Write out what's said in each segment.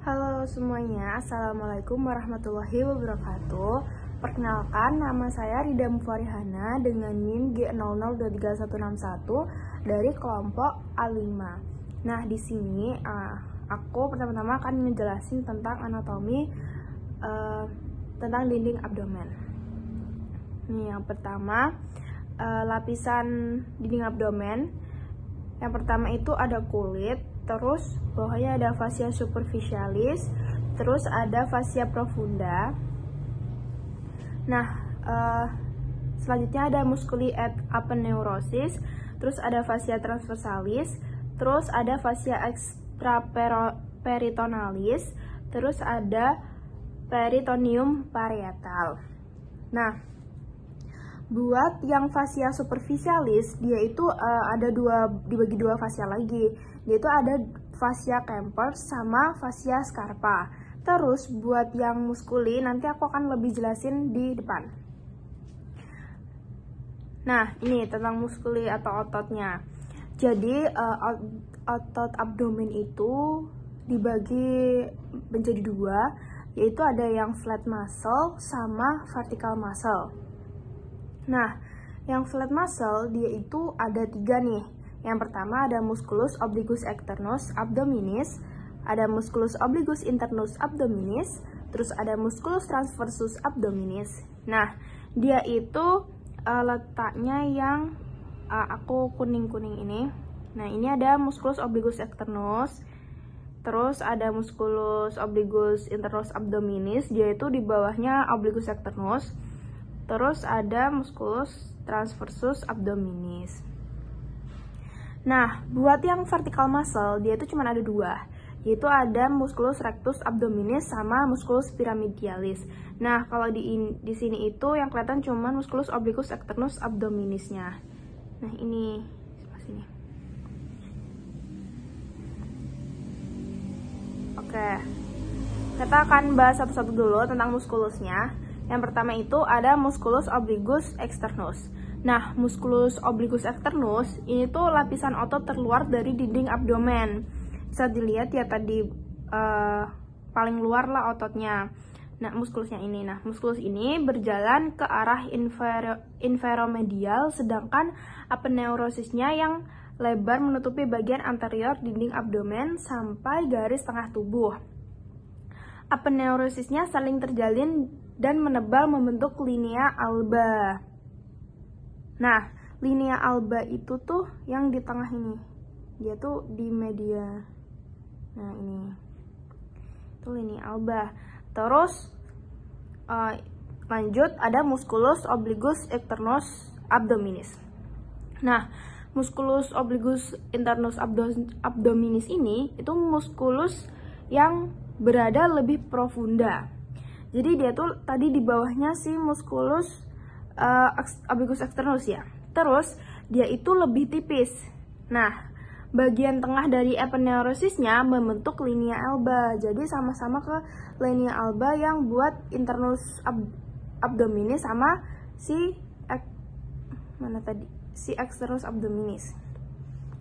Halo semuanya, Assalamualaikum warahmatullahi wabarakatuh. Perkenalkan, nama saya Rida Mufarihana dengan NIM G002361 dari kelompok A5. Nah, di sini aku pertama-tama akan ngejelasin tentang anatomi tentang dinding abdomen. Nih, yang pertama, lapisan dinding abdomen. Yang pertama itu ada kulit, terus bawahnya ada fascia superficialis, terus ada fascia profunda. Nah, selanjutnya ada musculi et aponeurosis, terus ada fascia transversalis, terus ada fascia extraperitonalis, terus ada peritoneum parietal. Nah, buat yang fascia superficialis, dia itu dibagi dua fascia lagi. Dia itu ada fascia Kemper sama fascia Scarpa. Terus buat yang muskuli nanti aku akan lebih jelasin di depan. Nah, ini tentang muskuli atau ototnya. Jadi otot abdomen itu dibagi menjadi dua, yaitu ada yang flat muscle sama vertical muscle. Nah, yang flat muscle dia itu ada tiga nih. Yang pertama ada musculus obliquus externus abdominis, ada musculus obliquus internus abdominis, terus ada musculus transversus abdominis. Nah, dia itu letaknya yang aku kuning-kuning ini. Nah, ini ada musculus obliquus externus, terus ada musculus obliquus internus abdominis, dia itu di bawahnya obliquus externus. Terus ada musculus transversus abdominis. Nah, buat yang vertical muscle, dia itu cuma ada dua, yaitu ada musculus rectus abdominis sama musculus pyramidalis. Nah, kalau di sini itu yang kelihatan cuma musculus obliquus externus abdominisnya. Nah, ini sebelah sini. Oke, kita akan bahas satu-satu dulu tentang muskulusnya. Yang pertama itu ada musculus obliquus externus. Nah, musculus obliquus externus ini tuh lapisan otot terluar dari dinding abdomen. Bisa dilihat ya tadi paling luar lah ototnya. Nah, muskulusnya ini. Nah, muskulus ini berjalan ke arah inferomedial, sedangkan aponeurosisnya yang lebar menutupi bagian anterior dinding abdomen sampai garis tengah tubuh. Aponeurosisnya saling terjalin dan menebal membentuk linea alba. Nah, linea alba itu tuh yang di tengah ini. Dia tuh di media. Nah, ini. Itu linea alba. Terus lanjut ada musculus obliquus internus abdominis. Nah, musculus obliquus internus abdominis ini itu musculus yang berada lebih profunda. Jadi dia tuh tadi di bawahnya si musculus obliquus externus ya. Terus dia itu lebih tipis. Nah, bagian tengah dari aponeurosisnya membentuk linea alba. Jadi sama-sama ke linea alba yang buat internus abdominis sama si externus abdominis.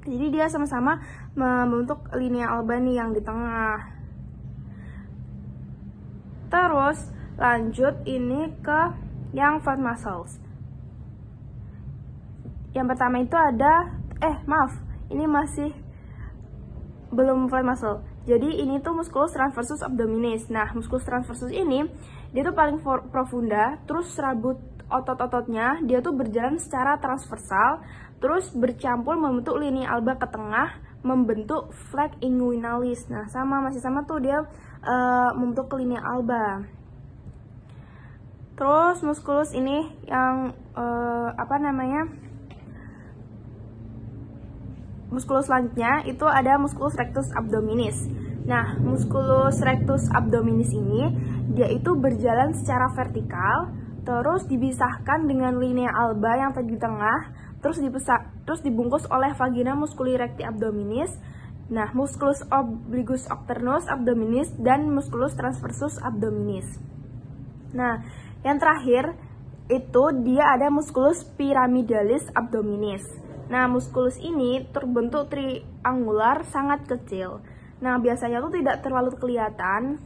Jadi dia sama-sama membentuk linea alba nih yang di tengah. Terus lanjut ini ke yang flat muscles. Yang pertama itu ada ini masih belum flat muscle. Jadi ini tuh musculus transversus abdominis. Nah, musculus transversus ini dia tuh paling profunda, terus serabut otot-ototnya dia tuh berjalan secara transversal, terus bercampur membentuk linea alba ke tengah, membentuk flex inguinalis. Nah, masih sama tuh dia membentuk linea alba. Terus musculus ini yang musculus selanjutnya itu ada musculus rectus abdominis. Nah, musculus rectus abdominis ini dia itu berjalan secara vertikal, terus dipisahkan dengan linea alba yang tadi di tengah, terus dibungkus oleh vagina musculi recti abdominis. Nah, musculus obliquus externus abdominis dan musculus transversus abdominis. Nah, yang terakhir itu dia ada musculus pyramidalis abdominis. Nah, musculus ini terbentuk triangular sangat kecil. Nah, biasanya tuh tidak terlalu kelihatan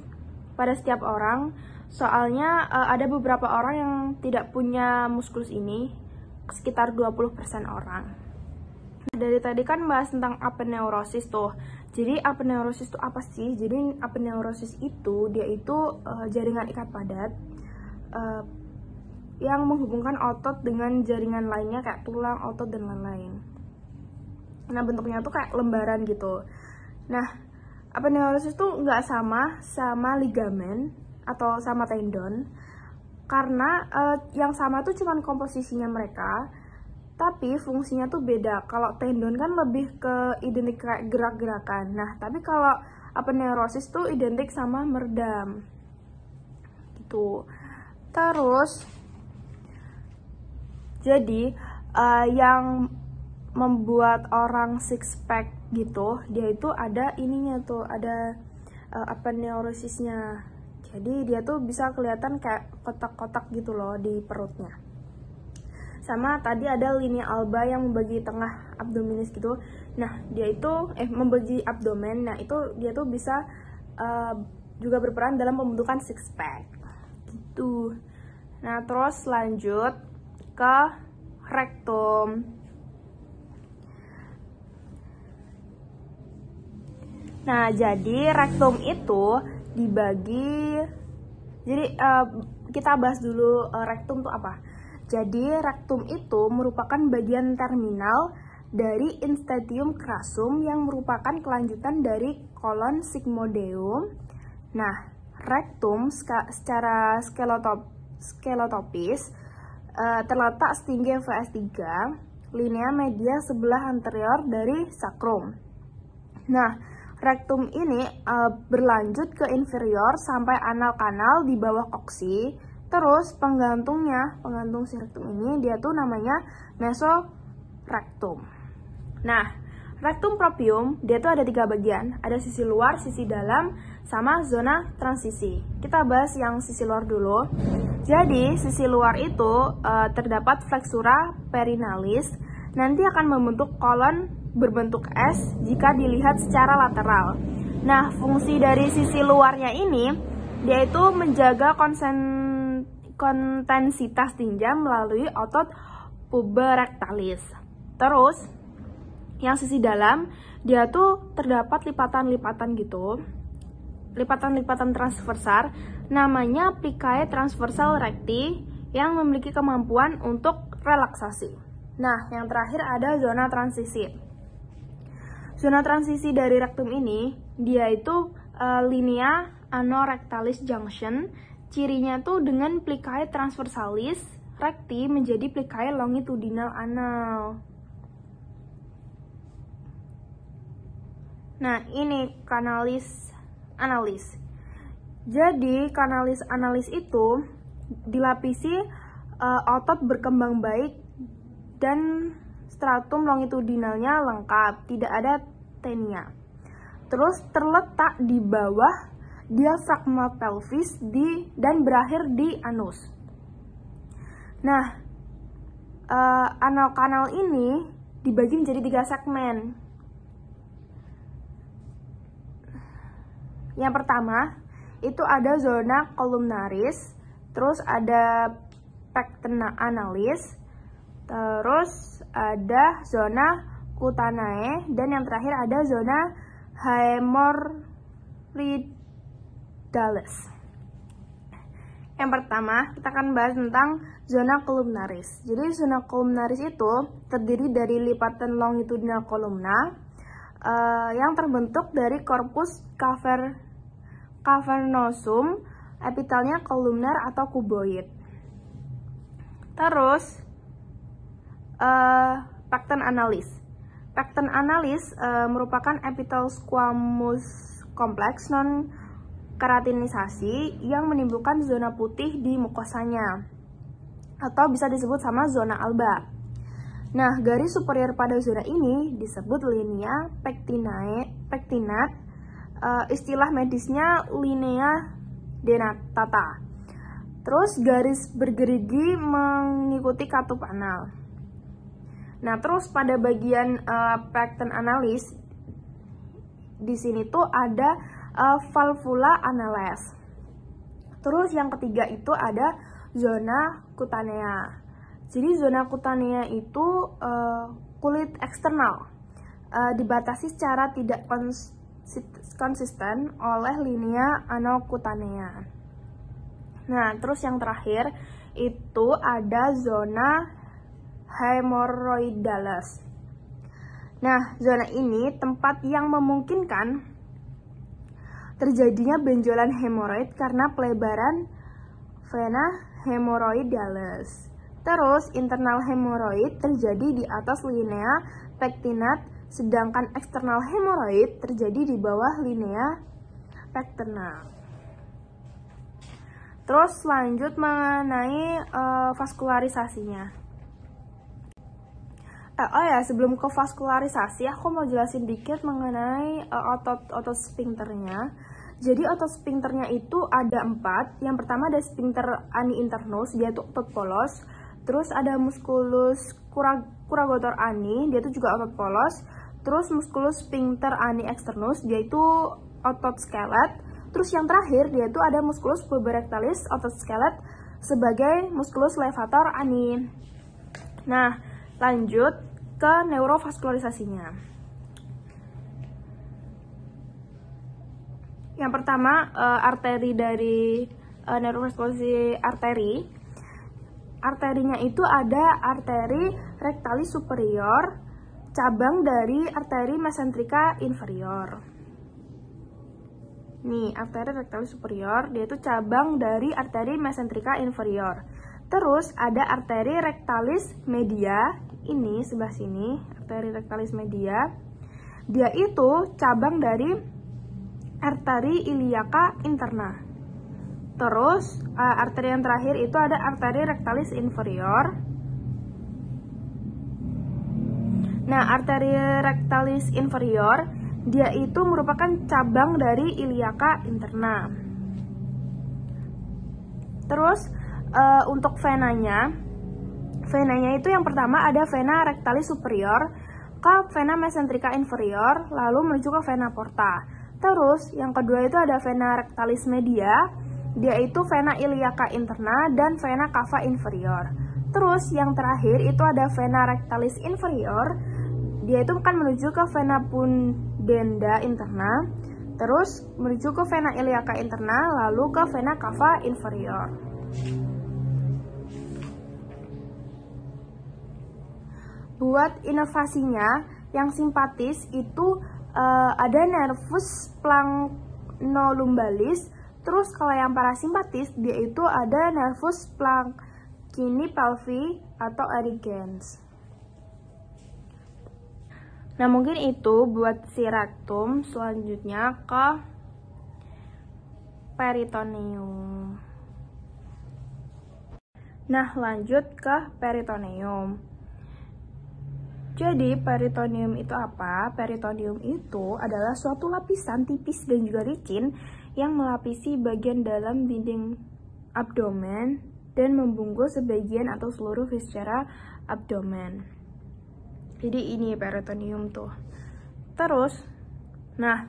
pada setiap orang, soalnya ada beberapa orang yang tidak punya muskulus ini, sekitar 20% orang. Dari tadi kan bahas tentang aponeurosis tuh. Jadi aponeurosis itu apa sih? Jadi aponeurosis itu dia itu jaringan ikat padat yang menghubungkan otot dengan jaringan lainnya kayak tulang, otot, dan lain-lain. Nah, bentuknya tuh kayak lembaran gitu. Nah, aponeurosis tuh nggak sama ligamen atau sama tendon, karena yang sama tuh cuman komposisinya mereka, tapi fungsinya tuh beda. Kalau tendon kan lebih ke identik kayak gerak-gerakan. Nah, tapi kalau aponeurosis tuh identik sama meredam gitu. Terus jadi yang membuat orang six pack gitu, dia itu ada ininya tuh, ada aponeurosisnya. Jadi dia tuh bisa kelihatan kayak kotak-kotak gitu loh di perutnya. Sama tadi ada linea alba yang membagi tengah abdominis gitu. Nah, dia itu membagi abdomen. Nah, itu dia tuh bisa juga berperan dalam pembentukan six pack gitu. Nah, terus lanjut ke rektum. Nah, jadi rektum itu dibagi. Jadi kita bahas dulu rektum itu apa. Jadi rektum itu merupakan bagian terminal dari instadium crassum yang merupakan kelanjutan dari kolon sigmoideum. Nah, rektum secara skelotopis terletak setinggi VS3, linea media sebelah anterior dari sakrum. Nah, rektum ini berlanjut ke inferior sampai anal kanal di bawah koksi. Terus penggantung si rektum ini dia tuh namanya mesorektum. Nah, rektum proprium dia tuh ada 3 bagian, ada sisi luar, sisi dalam, sama zona transisi. Kita bahas yang sisi luar dulu. Jadi sisi luar itu terdapat flexura perinalis, nanti akan membentuk kolon berbentuk S jika dilihat secara lateral. Nah, fungsi dari sisi luarnya ini dia itu menjaga kontensitas tinja melalui otot puberectalis. Terus yang sisi dalam dia tuh terdapat lipatan-lipatan gitu, lipatan-lipatan transversal, namanya plicae transversal recti yang memiliki kemampuan untuk relaksasi. Nah, yang terakhir ada zona transisi. Zona transisi dari rektum ini dia itu linea anorectalis junction. Cirinya tuh dengan plicae transversalis recti menjadi plicae longitudinal anal. Nah, ini canalis analis. Jadi canalis analis itu dilapisi otot berkembang baik dan stratum longitudinalnya lengkap, tidak ada tenia. Terus terletak di bawah diafragma pelvis dan berakhir di anus. Nah, anal kanal ini dibagi menjadi 3 segmen. Yang pertama itu ada zona columnaris, terus ada pectena analis, terus ada zona cutanae, dan yang terakhir ada zona hemorrhoidalis. Yang pertama kita akan bahas tentang zona columnaris. Jadi zona columnaris itu terdiri dari lipatan longitudinal kolumna yang terbentuk dari korpus cavernosum, epitelnya kolumnar atau kuboid. Terus pecten analis. Pecten analis merupakan epitel squamous kompleks non keratinisasi yang menimbulkan zona putih di mukosanya, atau bisa disebut sama zona alba. Nah, garis superior pada zona ini disebut linea pectinat, istilah medisnya linea denatata. Terus garis bergerigi mengikuti katup anal. Nah, terus pada bagian pecten analis di sini tuh ada valvula anales. Terus yang ketiga itu ada zona kutanea. Jadi zona kutanea itu kulit eksternal, dibatasi secara tidak konsisten oleh linea anokutanea. Nah, terus yang terakhir itu ada zona hemoroidales. Nah, zona ini tempat yang memungkinkan terjadinya benjolan hemoroid karena pelebaran vena hemoroidales. Terus, internal hemoroid terjadi di atas linea pectinat, sedangkan eksternal hemoroid terjadi di bawah linea pectinat. Terus lanjut mengenai vaskularisasinya. Sebelum ke vaskularisasi, aku mau jelasin dikit mengenai otot sphincternya. Jadi otot sphincternya itu ada 4. Yang pertama ada sphincter ani internus, dia itu otot polos. Terus ada musculus curator ani, dia itu juga otot polos. Terus musculus sphincter ani externus, dia itu otot skelet. Terus yang terakhir dia itu ada musculus puberectalis otot skelet sebagai musculus levator ani. Nah, lanjut ke neurovaskularisasinya. Yang pertama, arteri dari neurovaskularisasi arteri. Arterinya itu ada arteri rectalis superior, cabang dari arteri mesentrika inferior. Nih, arteri rectalis superior, dia itu cabang dari arteri mesentrika inferior. Terus ada arteri rectalis media, ini sebelah sini, arteri rectalis media. Dia itu cabang dari arteri iliaca interna. Terus, arteri yang terakhir itu ada arteri rectalis inferior. Nah, arteri rectalis inferior dia itu merupakan cabang dari iliaca interna. Terus untuk venanya itu yang pertama ada vena rectalis superior ke vena mesentrika inferior, lalu menuju ke vena porta. Terus yang kedua itu ada vena rectalis media, dia itu vena iliaca interna dan vena cava inferior. Terus yang terakhir itu ada vena rectalis inferior, dia itu akan menuju ke vena pudenda interna, terus menuju ke vena iliaca interna, lalu ke vena cava inferior. Buat inovasinya, yang simpatis itu ada nervus planktolumbalis, terus kalau yang parasimpatis dia itu ada nervus planktini pelvi atau erigens. Nah, mungkin itu buat si rektum. Selanjutnya ke peritoneum. Nah, lanjut ke peritoneum. Jadi, peritoneum itu apa? Peritoneum itu adalah suatu lapisan tipis dan juga licin yang melapisi bagian dalam dinding abdomen dan membungkus sebagian atau seluruh viscera abdomen. Jadi ini peritoneum tuh. Terus, nah,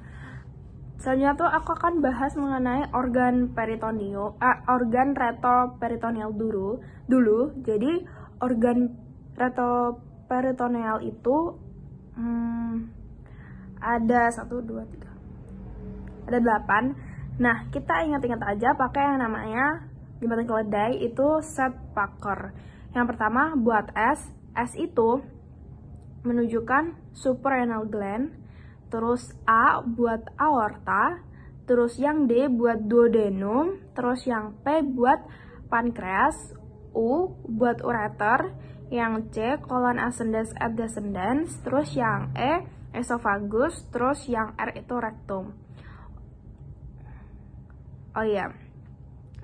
selanjutnya tuh aku akan bahas mengenai organ peritoneum, organ retroperitoneal dulu. Jadi organ retroperitoneal itu ada 1, 2, 3, ada 8. Nah, kita ingat-ingat aja pakai yang namanya jembatan keledai itu Seth-Parker. Yang pertama buat S itu menunjukkan suprarenal gland, terus A buat aorta, terus yang D buat duodenum, terus yang P buat pankreas, U buat ureter, yang C colon ascendens et descendens, terus yang E esophagus, terus yang R itu rectum. Oh iya,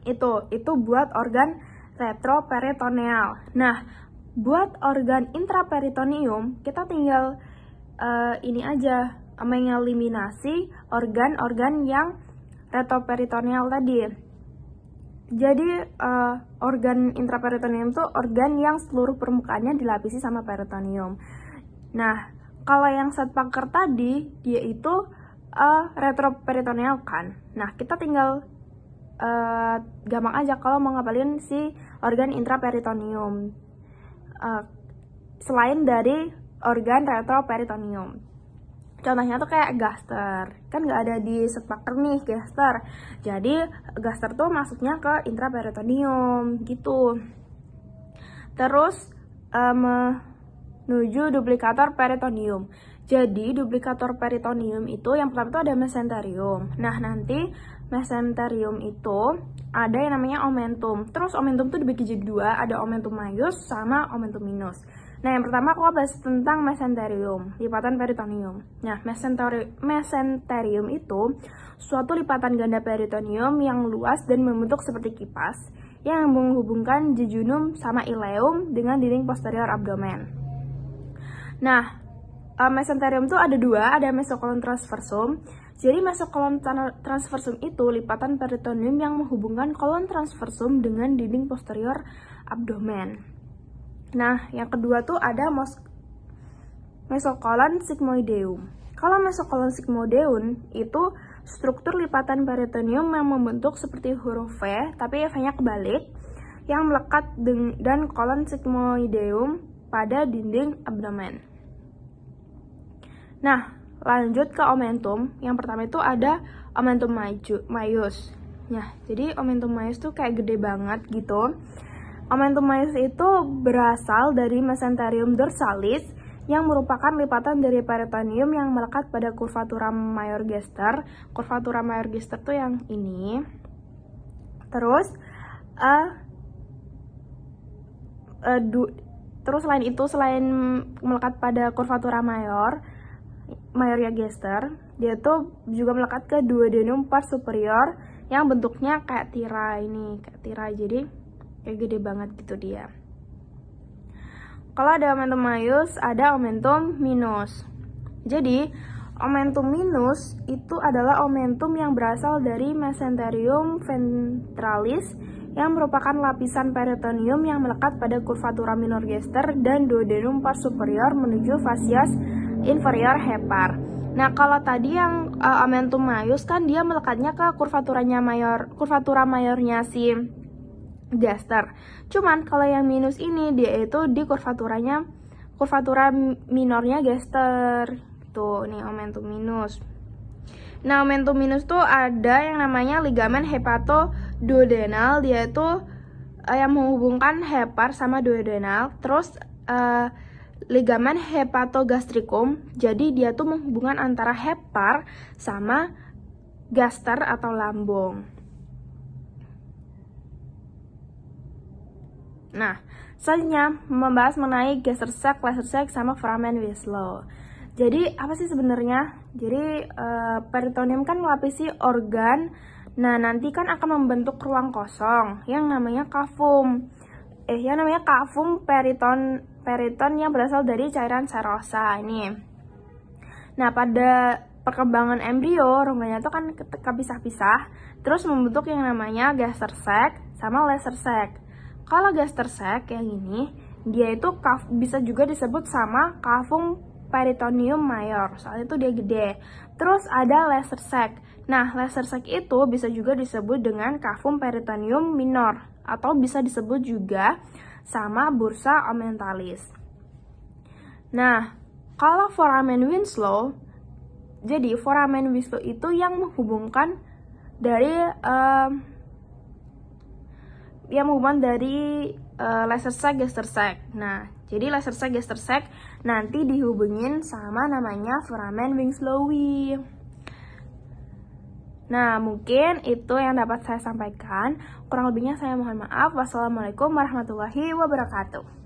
itu buat organ retroperitoneal. Nah, buat organ intraperitoneum, kita tinggal ini aja, mengeliminasi organ-organ yang retroperitoneal tadi. Jadi, organ intraperitoneum itu organ yang seluruh permukaannya dilapisi sama peritoneum. Nah, kalau yang Seth-Parker tadi, dia itu retroperitoneal kan. Nah, kita tinggal gampang aja kalau mau ngapalin si organ intraperitoneum selain dari organ retroperitoneum. Contohnya tuh kayak gaster, kan nggak ada di setpaker nih gaster. Jadi gaster tuh masuknya ke intraperitoneum gitu. Terus menuju duplikator peritoneum. Jadi duplikator peritoneum itu yang pertama itu ada mesenterium. Nah, nanti mesenterium itu ada yang namanya omentum. Terus omentum itu dibagi jadi dua, ada omentum maius sama omentum minus. Nah, yang pertama aku bahas tentang mesenterium, lipatan peritoneum. Nah, mesenterium itu suatu lipatan ganda peritoneum yang luas dan membentuk seperti kipas yang menghubungkan jejunum sama ileum dengan dinding posterior abdomen. Nah, mesenterium itu ada dua, ada mesokolon transversum. Jadi mesokolon transversum itu lipatan peritoneum yang menghubungkan kolon transversum dengan dinding posterior abdomen. Nah, yang kedua tuh ada mesokolon sigmoideum. Kalau mesokolon sigmoideum itu struktur lipatan peritoneum yang membentuk seperti huruf V, tapi V-nya kebalik, yang melekat dan kolon sigmoideum pada dinding abdomen. Nah, lanjut ke omentum. Yang pertama itu ada omentum maius. Nah, jadi omentum maius tuh kayak gede banget gitu. Omentum maius itu berasal dari mesenterium dorsalis yang merupakan lipatan dari peritoneum yang melekat pada curvatura major gester. Curvatura major gester tuh yang ini. Terus selain itu, selain melekat pada curvatura majornya gester, dia tuh juga melekat ke duodenum part superior yang bentuknya kayak tirai ini, kayak tirai, jadi kayak gede banget gitu dia. Kalau ada omentum maius, ada omentum minus. Jadi omentum minus itu adalah omentum yang berasal dari mesenterium ventralis yang merupakan lapisan peritoneum yang melekat pada curvatura minor gester dan duodenum part superior menuju fasias inferior hepar. Nah, kalau tadi yang omentum maius kan dia melekatnya ke curvatura mayornya si gester. Cuman kalau yang minus ini dia itu di curvatura minornya gester. Tuh, nih omentum minus. Nah, omentum minus tuh ada yang namanya ligamen hepatoduodenal, dia itu yang menghubungkan hepar sama duodenal. Terus ligamen hepatogastricum, jadi dia tuh menghubungkan antara hepar sama gaster atau lambung. Nah, selanjutnya membahas mengenai gaster sac, lesser sac, sama foramen Winslow. Jadi apa sih sebenarnya? Jadi peritoneum kan melapisi organ. Nah, nanti kan akan membentuk ruang kosong yang namanya cavum. Cavum periton yang berasal dari cairan serosa ini. Nah, pada perkembangan embrio, ronganya itu kan kepisah-pisah, terus membentuk yang namanya gaster sac sama lesser sac. Kalau gaster sac yang ini, dia itu bisa juga disebut sama cavum peritoneum mayor, soalnya itu dia gede. Terus ada lesser sac. Nah, lesser sac itu bisa juga disebut dengan cavum peritoneum minor, atau bisa disebut juga sama bursa omentalis. Nah, kalau foramen Winslow, jadi foramen Winslow itu yang menghubungkan dari lesser sac, gaster sac. Nah, jadi lesser sac, gaster sac nanti dihubungin sama namanya foramen Winslowi. Nah, mungkin itu yang dapat saya sampaikan. Kurang lebihnya saya mohon maaf. Wassalamualaikum warahmatullahi wabarakatuh.